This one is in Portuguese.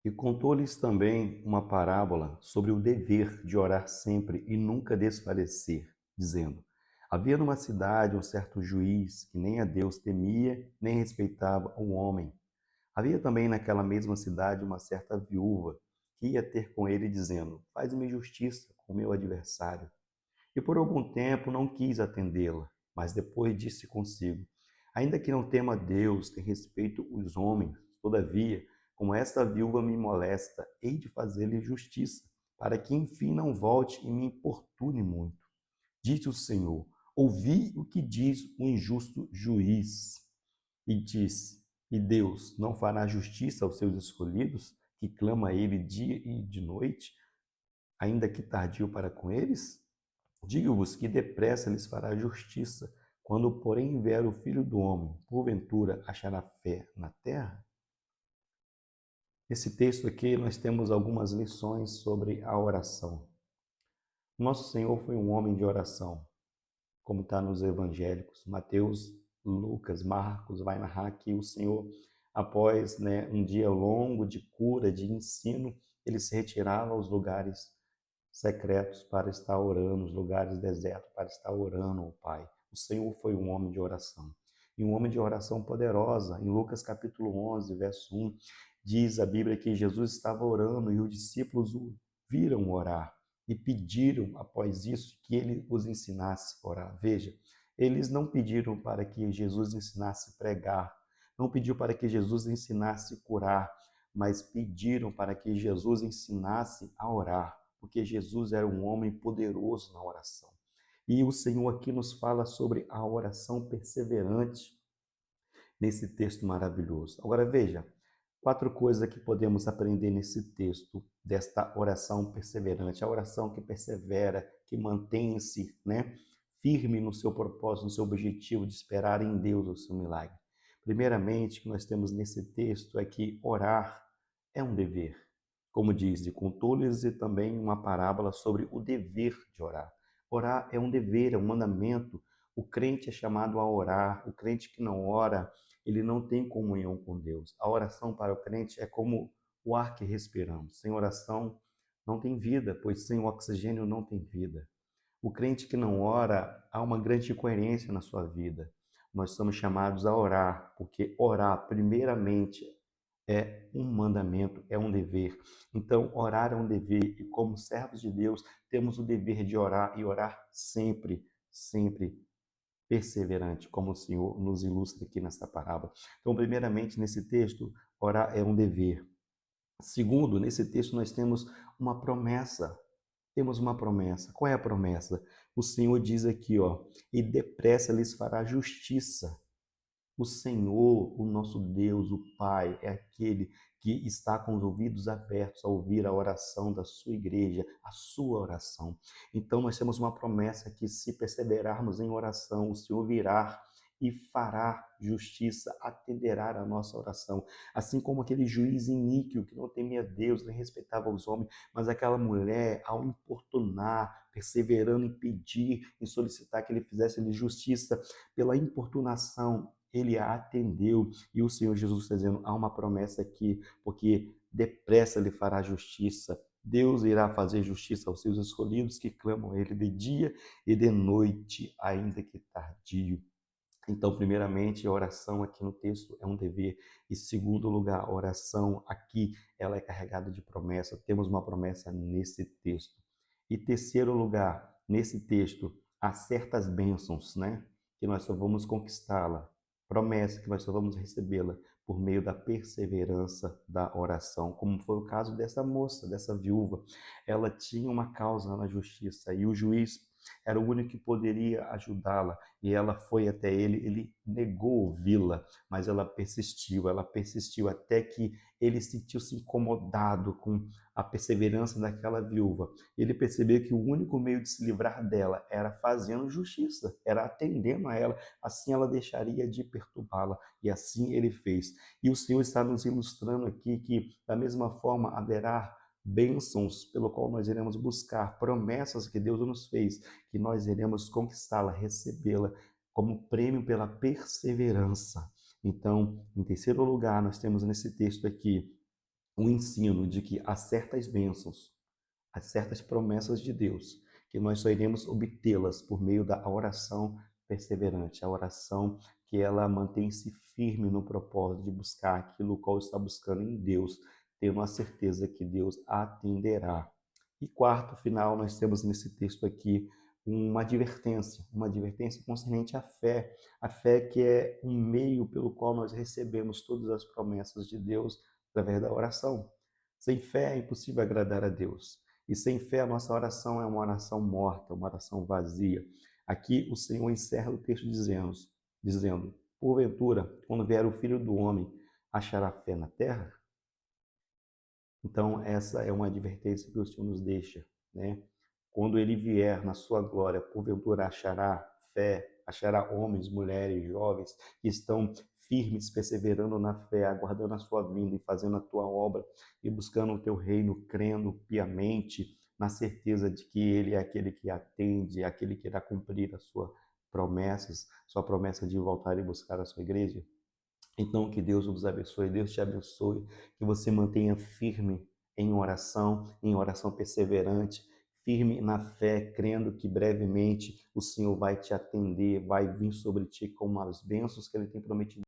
E contou-lhes também uma parábola sobre o dever de orar sempre e nunca desfalecer, dizendo: Havia numa cidade um certo juiz que nem a Deus temia, nem respeitava o homem. Havia também naquela mesma cidade uma certa viúva que ia ter com ele, dizendo: Faz-me justiça com o meu adversário. E por algum tempo não quis atendê-la, mas depois disse consigo: Ainda que não tema Deus, tem respeito os homens, todavia, como esta viúva me molesta, hei de fazer-lhe justiça, para que enfim não volte e me importune muito. Disse o Senhor: Ouvi o que diz o injusto juiz. E disse: E Deus não fará justiça aos seus escolhidos, que clama a ele dia e de noite, ainda que tardio para com eles? Digo-vos que depressa lhes fará justiça. Quando, porém, vier o Filho do Homem, porventura achará fé na terra? Nesse texto aqui, nós temos algumas lições sobre a oração. Nosso Senhor foi um homem de oração, como está nos evangélicos. Mateus, Lucas, Marcos vai narrar que o Senhor, após um dia longo de cura, de ensino, ele se retirava aos lugares secretos para estar orando, os lugares desertos para estar orando ao Pai. O Senhor foi um homem de oração. E um homem de oração poderosa. Em Lucas capítulo 11, verso 1, diz a Bíblia que Jesus estava orando e os discípulos o viram orar e pediram, após isso, que ele os ensinasse a orar. Veja, eles não pediram para que Jesus ensinasse a pregar, não pediu para que Jesus ensinasse a curar, mas pediram para que Jesus ensinasse a orar, porque Jesus era um homem poderoso na oração. E o Senhor aqui nos fala sobre a oração perseverante nesse texto maravilhoso. Agora veja, quatro coisas que podemos aprender nesse texto desta oração perseverante, a oração que persevera, que mantém-se, firme no seu propósito, no seu objetivo de esperar em Deus o seu milagre. Primeiramente, o que nós temos nesse texto é que orar é um dever. Como diz, de contou-lhes também uma parábola sobre o dever de orar. Orar é um dever, é um mandamento. O crente é chamado a orar. O crente que não ora, ele não tem comunhão com Deus. A oração para o crente é como o ar que respiramos. Sem oração não tem vida, pois sem oxigênio não tem vida. O crente que não ora, há uma grande incoerência na sua vida. Nós somos chamados a orar, porque orar, primeiramente, é um mandamento, é um dever. Então, orar é um dever e, como servos de Deus, temos o dever de orar e orar sempre, sempre perseverante, como o Senhor nos ilustra aqui nessa parábola. Então, primeiramente, nesse texto, orar é um dever. Segundo, nesse texto nós temos uma promessa. Temos uma promessa. Qual é a promessa? O Senhor diz aqui, ó, e depressa lhes fará justiça. O Senhor, o nosso Deus, o Pai, é aquele que está com os ouvidos abertos a ouvir a oração da sua igreja, a sua oração. Então, nós temos uma promessa que, se perseverarmos em oração, o Senhor virá e fará justiça, atenderá a nossa oração. Assim como aquele juiz iníquo que não temia Deus, nem respeitava os homens, mas aquela mulher, ao importunar, perseverando em pedir, em solicitar que ele fizesse-lhe justiça, pela importunação, ele a atendeu. E o Senhor Jesus está dizendo: há uma promessa aqui, porque depressa lhe fará justiça. Deus irá fazer justiça aos seus escolhidos que clamam a Ele de dia e de noite, ainda que tardio. Então, primeiramente, a oração aqui no texto é um dever. E, segundo lugar, a oração aqui, ela é carregada de promessa. Temos uma promessa nesse texto. E terceiro lugar, nesse texto, há certas bênçãos, que nós só vamos conquistá-la. Promessa que nós só vamos recebê-la por meio da perseverança da oração, como foi o caso dessa moça, dessa viúva. Ela tinha uma causa na justiça e o juiz era o único que poderia ajudá-la, e ela foi até ele negou ouvi-la, mas ela persistiu até que ele sentiu-se incomodado com a perseverança daquela viúva. Ele percebeu que o único meio de se livrar dela era fazendo justiça, era atendendo a ela, assim ela deixaria de perturbá-la, e assim ele fez. E o Senhor está nos ilustrando aqui que, da mesma forma, haverá bênçãos pelo qual nós iremos buscar, promessas que Deus nos fez, que nós iremos conquistá-la, recebê-la como prêmio pela perseverança. Então, em terceiro lugar, nós temos nesse texto aqui o ensino de que há certas bênçãos, há certas promessas de Deus, que nós só iremos obtê-las por meio da oração perseverante, a oração que ela mantém-se firme no propósito de buscar aquilo qual está buscando em Deus, tendo a certeza que Deus atenderá. E quarto, final, nós temos nesse texto aqui uma advertência concernente a fé que é um meio pelo qual nós recebemos todas as promessas de Deus através da oração. Sem fé é impossível agradar a Deus. E sem fé a nossa oração é uma oração morta, uma oração vazia. Aqui o Senhor encerra o texto dizendo: porventura, quando vier o Filho do Homem, achará fé na terra? Então, essa é uma advertência que o Senhor nos deixa, né? Quando ele vier na sua glória, porventura achará fé, achará homens, mulheres, jovens que estão firmes, perseverando na fé, aguardando a sua vinda e fazendo a tua obra e buscando o teu reino, crendo piamente, na certeza de que ele é aquele que atende, é aquele que irá cumprir as suas promessas, sua promessa de voltar e buscar a sua igreja. Então, que Deus nos abençoe, Deus te abençoe, que você mantenha firme em oração perseverante, firme na fé, crendo que brevemente o Senhor vai te atender, vai vir sobre ti com as bênçãos que Ele tem prometido.